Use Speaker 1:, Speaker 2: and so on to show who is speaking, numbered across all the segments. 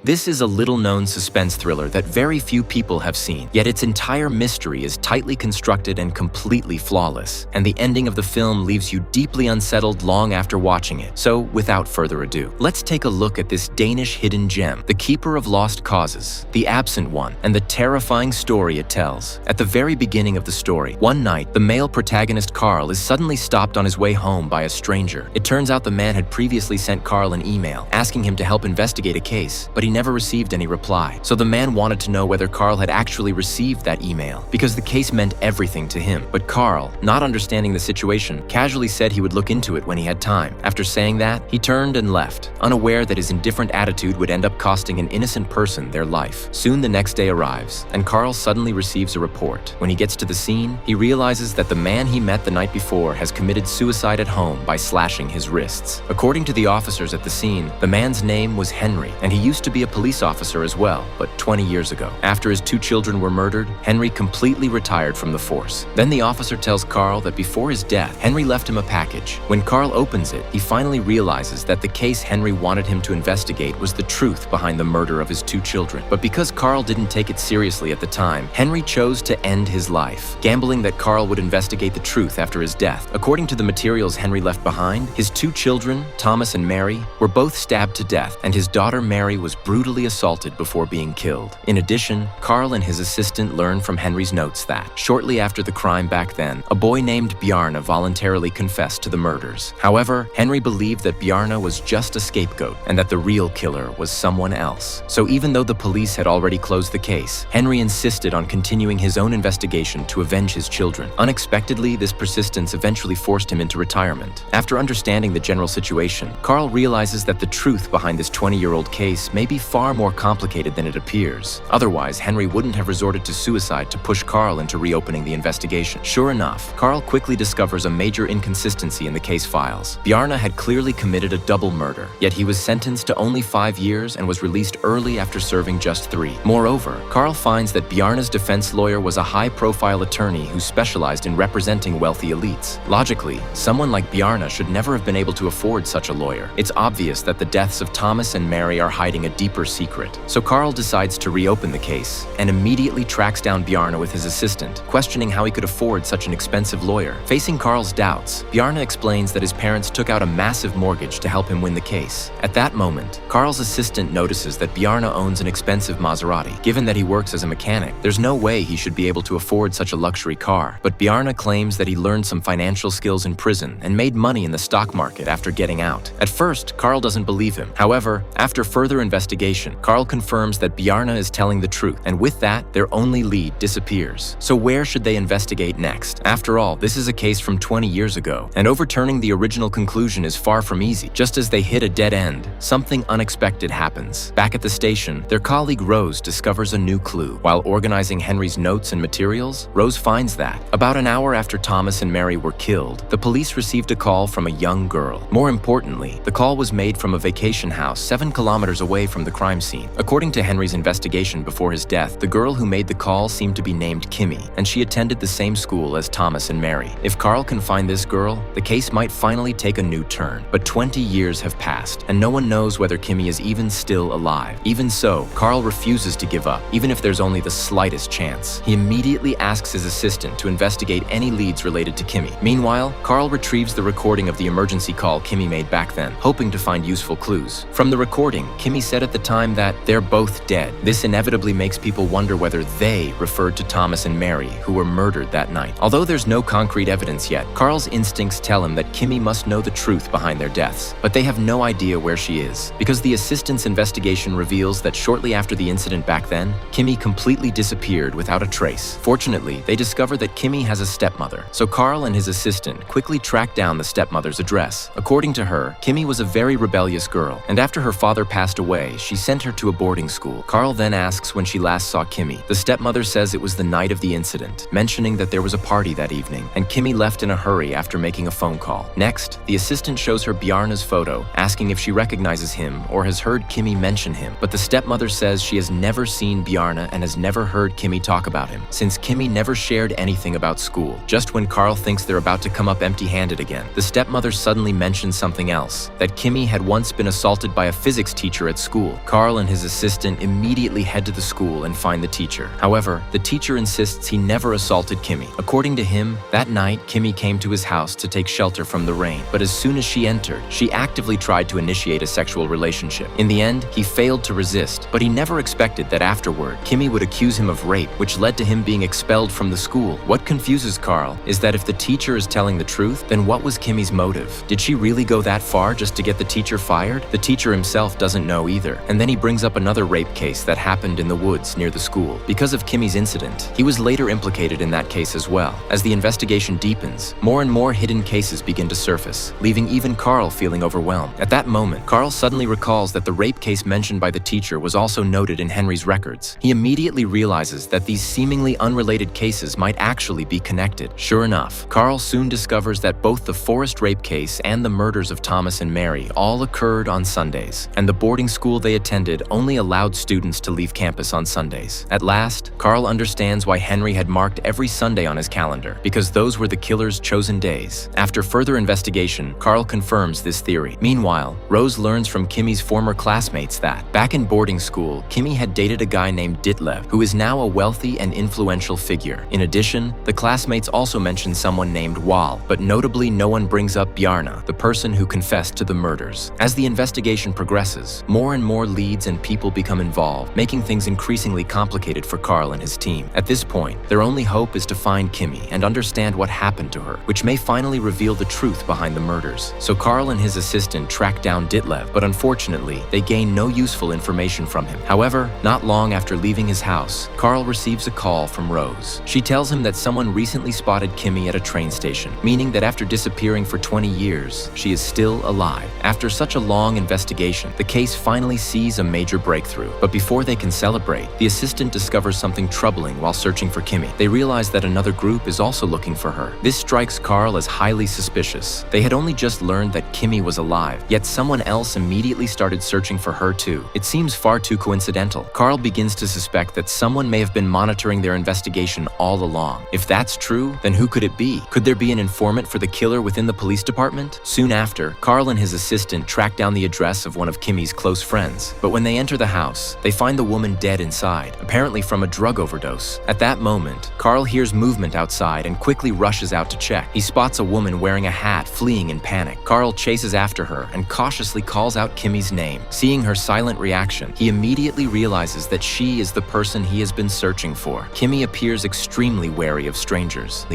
Speaker 1: This is a little-known suspense thriller that very few people have seen, yet its entire mystery is tightly constructed and completely flawless, and the ending of the film leaves you deeply unsettled long after watching it. So, without further ado, let's take a look at this Danish hidden gem, The Keeper of Lost Causes, The Absent One, and the terrifying story it tells. At the very beginning of the story, one night, the male protagonist Carl is suddenly stopped on his way home by a stranger. It turns out the man had previously sent Carl an email, asking him to help investigate a case, but he never received any reply. So the man wanted to know whether Carl had actually received that email, because the case meant everything to him. But Carl, not understanding the situation, casually said he would look into it when he had time. After saying that, he turned and left, unaware that his indifferent attitude would end up costing an innocent person their life. Soon the next day arrives, and Carl suddenly receives a report. When he gets to the scene, he realizes that the man he met the night before has committed suicide at home by slashing his wrists. According to the officers at the scene, the man's name was Henry, and he used to be a police officer as well, but 20 years ago. After his 2 children were murdered, Henry completely retired from the force. Then the officer tells Carl that before his death, Henry left him a package. When Carl opens it, he finally realizes that the case Henry wanted him to investigate was the truth behind the murder of his 2 children. But because Carl didn't take it seriously at the time, Henry chose to end his life, gambling that Carl would investigate the truth after his death. According to the materials Henry left behind, his 2 children, Thomas and Mary, were both stabbed to death, and his daughter Mary was brutally assaulted before being killed. In addition, Carl and his assistant learned from Henry's notes that, shortly after the crime back then, a boy named Bjarne voluntarily confessed to the murders. However, Henry believed that Bjarne was just a scapegoat and that the real killer was someone else. So even though the police had already closed the case, Henry insisted on continuing his own investigation to avenge his children. Unexpectedly, this persistence eventually forced him into retirement. After understanding the general situation, Carl realizes that the truth behind this 20-year-old case may be far more complicated than it appears. Otherwise, Henry wouldn't have resorted to suicide to push Carl into reopening the investigation. Sure enough, Carl quickly discovers a major inconsistency in the case files. Bjarne had clearly committed a double murder, yet he was sentenced to only 5 years and was released early after serving just 3. Moreover, Carl finds that Bjarne's defense lawyer was a high-profile attorney who specialized in representing wealthy elites. Logically, someone like Bjarne should never have been able to afford such a lawyer. It's obvious that the deaths of Thomas and Mary are hiding a deeper secret. So Carl decides to reopen the case and immediately tracks down Bjarne with his assistant, questioning how he could afford such an expensive lawyer. Facing Carl's doubts, Bjarne explains that his parents took out a massive mortgage to help him win the case. At that moment, Carl's assistant notices that Bjarne owns an expensive Maserati. Given that he works as a mechanic, there's no way he should be able to afford such a luxury car. But Bjarne claims that he learned some financial skills in prison and made money in the stock market after getting out. At first, Carl doesn't believe him. However, after further investigation, Carl confirms that Bjarne is telling the truth, and with that, their only lead disappears. So where should they investigate next? After all, this is a case from 20 years ago, and overturning the original conclusion is far from easy. Just as they hit a dead end, something unexpected happens. Back at the station, their colleague Rose discovers a new clue. While organizing Henry's notes and materials, Rose finds that, about an hour after Thomas and Mary were killed, the police received a call from a young girl. More importantly, the call was made from a vacation house 7 kilometers away from the crime scene. According to Henry's investigation before his death, the girl who made the call seemed to be named Kimmy, and she attended the same school as Thomas and Mary. If Carl can find this girl, the case might finally take a new turn. But 20 years have passed, and no one knows whether Kimmy is even still alive. Even so, Carl refuses to give up, even if there's only the slightest chance. He immediately asks his assistant to investigate any leads related to Kimmy. Meanwhile, Carl retrieves the recording of the emergency call Kimmy made back then, hoping to find useful clues. From the recording, Kimmy said at the time that they're both dead. This inevitably makes people wonder whether they referred to Thomas and Mary, who were murdered that night. Although there's no concrete evidence yet, Carl's instincts tell him that Kimmy must know the truth behind their deaths, but they have no idea where she is, because the assistant's investigation reveals that shortly after the incident back then, Kimmy completely disappeared without a trace. Fortunately, they discover that Kimmy has a stepmother, so Carl and his assistant quickly track down the stepmother's address. According to her, Kimmy was a very rebellious girl, and after her father passed away, she sent her to a boarding school. Carl then asks when she last saw Kimmy. The stepmother says it was the night of the incident, mentioning that there was a party that evening, and Kimmy left in a hurry after making a phone call. Next, the assistant shows her Bjarne's photo, asking if she recognizes him or has heard Kimmy mention him, but the stepmother says she has never seen Bjarne and has never heard Kimmy talk about him, since Kimmy never shared anything about school. Just when Carl thinks they're about to come up empty-handed again, the stepmother suddenly mentions something else, that Kimmy had once been assaulted by a physics teacher at school. school. Carl and his assistant immediately head to the school and find the teacher. However, the teacher insists he never assaulted Kimmy. According to him, that night, Kimmy came to his house to take shelter from the rain, but as soon as she entered, she actively tried to initiate a sexual relationship. In the end, he failed to resist, but he never expected that afterward, Kimmy would accuse him of rape, which led to him being expelled from the school. What confuses Carl is that if the teacher is telling the truth, then what was Kimmy's motive? Did she really go that far just to get the teacher fired? The teacher himself doesn't know either. And then he brings up another rape case that happened in the woods near the school. Because of Kimmy's incident, he was later implicated in that case as well. As the investigation deepens, more and more hidden cases begin to surface, leaving even Carl feeling overwhelmed. At that moment, Carl suddenly recalls that the rape case mentioned by the teacher was also noted in Henry's records. He immediately realizes that these seemingly unrelated cases might actually be connected. Sure enough, Carl soon discovers that both the Forest rape case and the murders of Thomas and Mary all occurred on Sundays, and the boarding school they attended only allowed students to leave campus on Sundays. At last, Carl understands why Henry had marked every Sunday on his calendar, because those were the killer's chosen days. After further investigation, Carl confirms this theory. Meanwhile, Rose learns from Kimmy's former classmates that, back in boarding school, Kimmy had dated a guy named Ditlev, who is now a wealthy and influential figure. In addition, the classmates also mention someone named Wal, but notably no one brings up Bjarne, the person who confessed to the murders. As the investigation progresses, more and more leads and people become involved, making things increasingly complicated for Carl and his team. At this point, their only hope is to find Kimmy and understand what happened to her, which may finally reveal the truth behind the murders. So Carl and his assistant track down Ditlev, but unfortunately, they gain no useful information from him. However, not long after leaving his house, Carl receives a call from Rose. She tells him that someone recently spotted Kimmy at a train station, meaning that after disappearing for 20 years, she is still alive. After such a long investigation, the case finally sees a major breakthrough. But before they can celebrate, the assistant discovers something troubling while searching for Kimmy. They realize that another group is also looking for her. This strikes Carl as highly suspicious. They had only just learned that Kimmy was alive, yet someone else immediately started searching for her too. It seems far too coincidental. Carl begins to suspect that someone may have been monitoring their investigation all along. If that's true, then who could it be? Could there be an informant for the killer within the police department? Soon after, Carl and his assistant track down the address of one of Kimmy's close friends. But when they enter the house, they find the woman dead inside, apparently from a drug overdose. At that moment, Carl hears movement outside and quickly rushes out to check. He spots a woman wearing a hat fleeing in panic. Carl chases after her and cautiously calls out Kimmy's name. Seeing her silent reaction, he immediately realizes that she is the person he has been searching for. Kimmy appears extremely wary of strangers.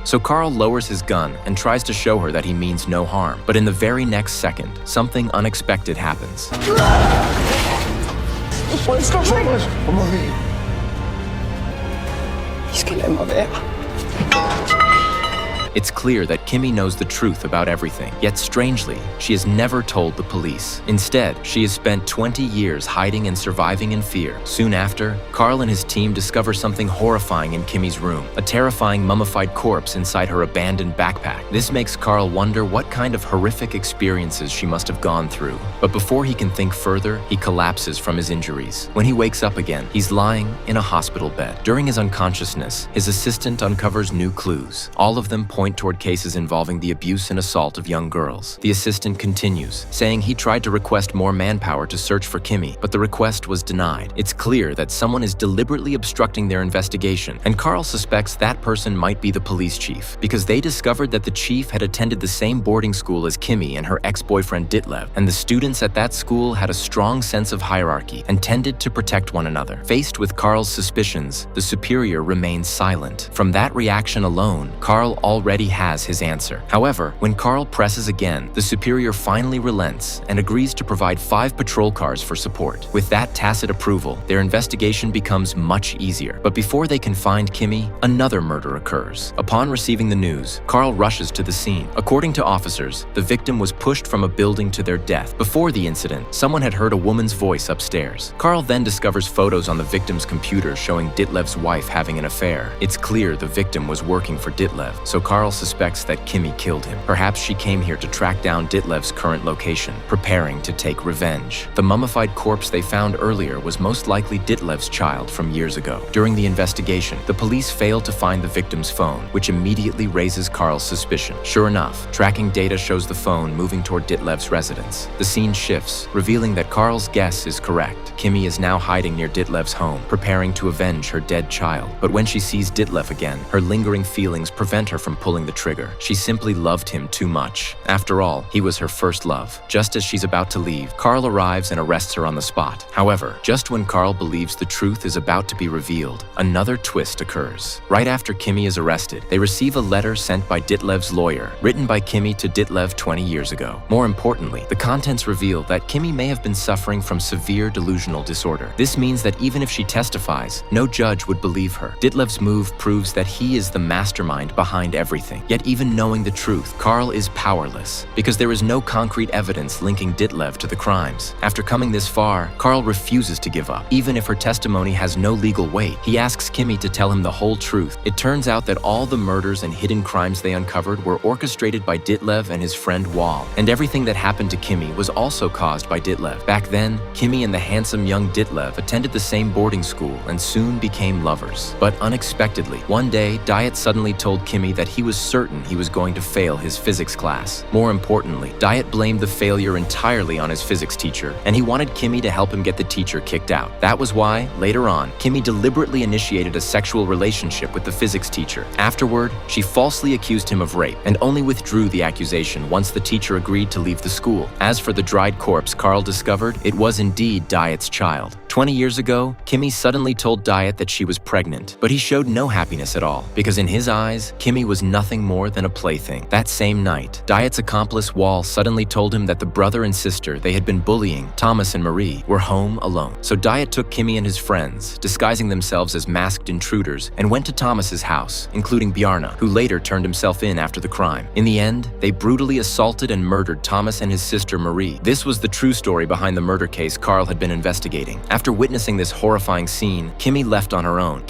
Speaker 1: So Carl lowers his gun and tries to show her that he means no harm. But in the very next second, something unexpected happens. It's clear that Kimmy knows the truth about everything, yet strangely, she has never told the police. Instead, she has spent 20 years hiding and surviving in fear. Soon after, Carl and his team discover something horrifying in Kimmy's room, a terrifying mummified corpse inside her abandoned backpack. This makes Carl wonder what kind of horrific experiences she must have gone through. But before he can think further, he collapses from his injuries. When he wakes up again, he's lying in a hospital bed. During his unconsciousness, his assistant uncovers new clues. All of them point toward cases involving the abuse and assault of young girls. The assistant continues, saying he tried to request more manpower to search for Kimmy, but the request was denied. It's clear that someone is deliberately obstructing their investigation, and Carl suspects that person might be the police chief, because they discovered that the chief had attended the same boarding school as Kimmy and her ex-boyfriend Ditlev, and the students at that school had a strong sense of hierarchy and tended to protect one another. Faced with Carl's suspicions, the superior remains silent. From that reaction alone, Carl already has his answer. However, when Carl presses again, the superior finally relents and agrees to provide 5 patrol cars for support. With that tacit approval, their investigation becomes much easier. But before they can find Kimmy, another murder occurs. Upon receiving the news, Carl rushes to the scene. According to officers, the victim was pushed from a building to their death. Before the incident, someone had heard a woman's voice upstairs. Carl then discovers photos on the victim's computer showing Ditlev's wife having an affair. It's clear the victim was working for Ditlev, so Carl Carl suspects that Kimmy killed him. Perhaps she came here to track down Ditlev's current location, preparing to take revenge. The mummified corpse they found earlier was most likely Ditlev's child from years ago. During the investigation, the police failed to find the victim's phone, which immediately raises Carl's suspicion. Sure enough, tracking data shows the phone moving toward Ditlev's residence. The scene shifts, revealing that Carl's guess is correct. Kimmy is now hiding near Ditlev's home, preparing to avenge her dead child. But when she sees Ditlev again, her lingering feelings prevent her from pulling the trigger. She simply loved him too much. After all, he was her first love. Just as she's about to leave, Carl arrives and arrests her on the spot. However, just when Carl believes the truth is about to be revealed, another twist occurs. Right after Kimmy is arrested, they receive a letter sent by Ditlev's lawyer, written by Kimmy to Ditlev 20 years ago. More importantly, the contents reveal that Kimmy may have been suffering from severe delusional disorder. This means that even if she testifies, no judge would believe her. Ditlev's move proves that he is the mastermind behind everything. Yet even knowing the truth, Carl is powerless, because there is no concrete evidence linking Ditlev to the crimes. After coming this far, Carl refuses to give up. Even if her testimony has no legal weight, he asks Kimmy to tell him the whole truth. It turns out that all the murders and hidden crimes they uncovered were orchestrated by Ditlev and his friend Wall, and everything that happened to Kimmy was also caused by Ditlev. Back then, Kimmy and the handsome young Ditlev attended the same boarding school and soon became lovers. But unexpectedly, one day, Diet suddenly told Kimmy that he was certain he was going to fail his physics class. More importantly, Diet blamed the failure entirely on his physics teacher, and he wanted Kimmy to help him get the teacher kicked out. That was why, later on, Kimmy deliberately initiated a sexual relationship with the physics teacher. Afterward, she falsely accused him of rape and only withdrew the accusation once the teacher agreed to leave the school. As for the dried corpse Carl discovered, it was indeed Diet's child. 20 years ago, Kimmy suddenly told Diet that she was pregnant, but he showed no happiness at all, because in his eyes, Kimmy was nothing more than a plaything. That same night, Diet's accomplice Wall suddenly told him that the brother and sister they had been bullying, Thomas and Marie, were home alone. So Diet took Kimmy and his friends, disguising themselves as masked intruders, and went to Thomas's house, including Bjarne, who later turned himself in after the crime. In the end, they brutally assaulted and murdered Thomas and his sister Marie. This was the true story behind the murder case Carl had been investigating. After witnessing this horrifying scene, Kimmy left on her own.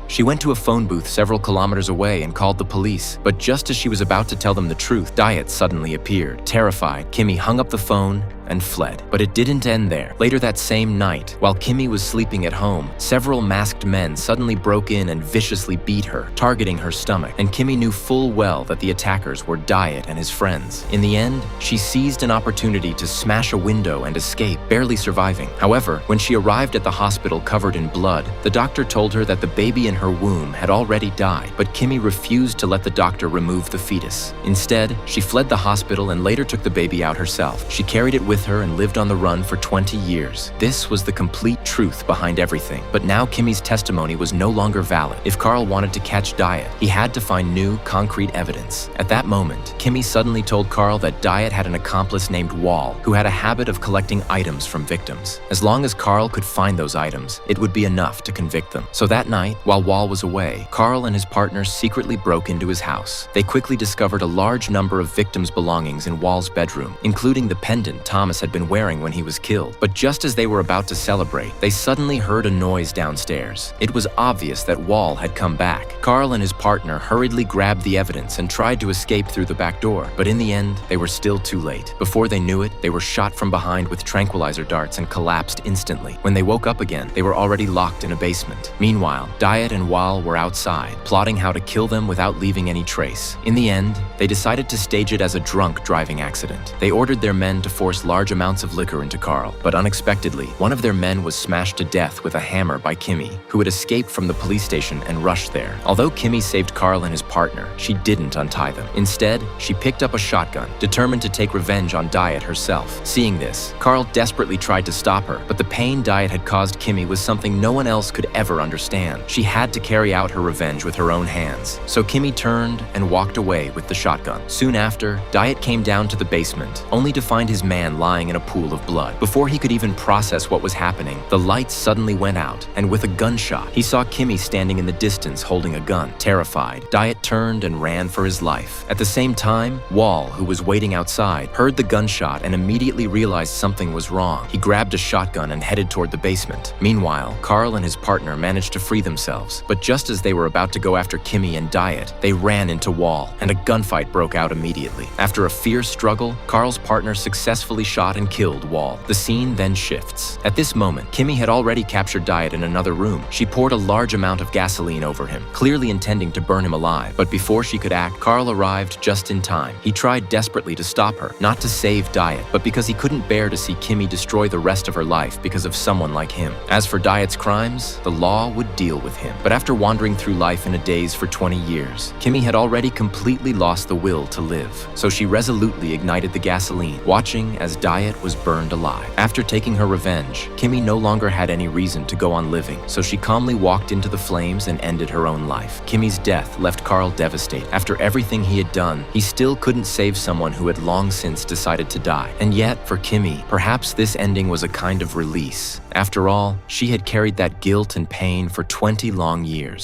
Speaker 1: She went to a phone booth several kilometers away and called the police. But just as she was about to tell them the truth, Diet suddenly appeared. Terrified, Kimmy hung up the phone and fled. But it didn't end there. Later that same night, while Kimmy was sleeping at home, several masked men suddenly broke in and viciously beat her, targeting her stomach. And Kimmy knew full well that the attackers were Diet and his friends. In the end, she seized an opportunity to smash a window and escape, barely surviving. However, when she arrived at the hospital covered in blood, the doctor told her that the baby in her womb had already died, but Kimmy refused to let the doctor remove the fetus. Instead, she fled the hospital and later took the baby out herself. She carried it with her and lived on the run for 20 years. This was the complete truth behind everything. But now Kimmy's testimony was no longer valid. If Carl wanted to catch Diet, he had to find new, concrete evidence. At that moment, Kimmy suddenly told Carl that Diet had an accomplice named Wall, who had a habit of collecting items from victims. As long as Carl could find those items, it would be enough to convict them. So that night, while Wall was away, Carl and his partner secretly broke into his house. They quickly discovered a large number of victims' belongings in Wall's bedroom, including the pendant Thomas had been wearing when he was killed. But just as they were about to celebrate, they suddenly heard a noise downstairs. It was obvious that Wall had come back. Carl and his partner hurriedly grabbed the evidence and tried to escape through the back door. But in the end, they were still too late. Before they knew it, they were shot from behind with tranquilizer darts and collapsed instantly. When they woke up again, they were already locked in a basement. Meanwhile, Diet and Wall were outside, plotting how to kill them without leaving any trace. In the end, they decided to stage it as a drunk driving accident. They ordered their men to force large amounts of liquor into Carl, but unexpectedly, one of their men was smashed to death with a hammer by Kimmy, who had escaped from the police station and rushed there. Although Kimmy saved Carl and his partner, she didn't untie them. Instead, she picked up a shotgun, determined to take revenge on Diet herself. Seeing this, Carl desperately tried to stop her, but the pain Diet had caused Kimmy was something no one else could ever understand. She had to carry out her revenge with her own hands. So Kimmy turned and walked away with the shotgun. Soon after, Diet came down to the basement, only to find his man lying lying in a pool of blood. Before he could even process what was happening, the lights suddenly went out, and with a gunshot, he saw Kimmy standing in the distance holding a gun. Terrified, Diet turned and ran for his life. At the same time, Wall, who was waiting outside, heard the gunshot and immediately realized something was wrong. He grabbed a shotgun and headed toward the basement. Meanwhile, Carl and his partner managed to free themselves, but just as they were about to go after Kimmy and Diet, they ran into Wall, and a gunfight broke out immediately. After a fierce struggle, Carl's partner successfully shot and killed Wall. The scene then shifts. At this moment, Kimmy had already captured Diet in another room. She poured a large amount of gasoline over him, clearly intending to burn him alive. But before she could act, Carl arrived just in time. He tried desperately to stop her, not to save Diet, but because he couldn't bear to see Kimmy destroy the rest of her life because of someone like him. As for Diet's crimes, the law would deal with him. But after wandering through life in a daze for 20 years, Kimmy had already completely lost the will to live. So she resolutely ignited the gasoline, watching as Diet was burned alive. After taking her revenge, Kimmy no longer had any reason to go on living, so she calmly walked into the flames and ended her own life. Kimmy's death left Carl devastated. After everything he had done, he still couldn't save someone who had long since decided to die. And yet, for Kimmy, perhaps this ending was a kind of release. After all, she had carried that guilt and pain for 20 long years.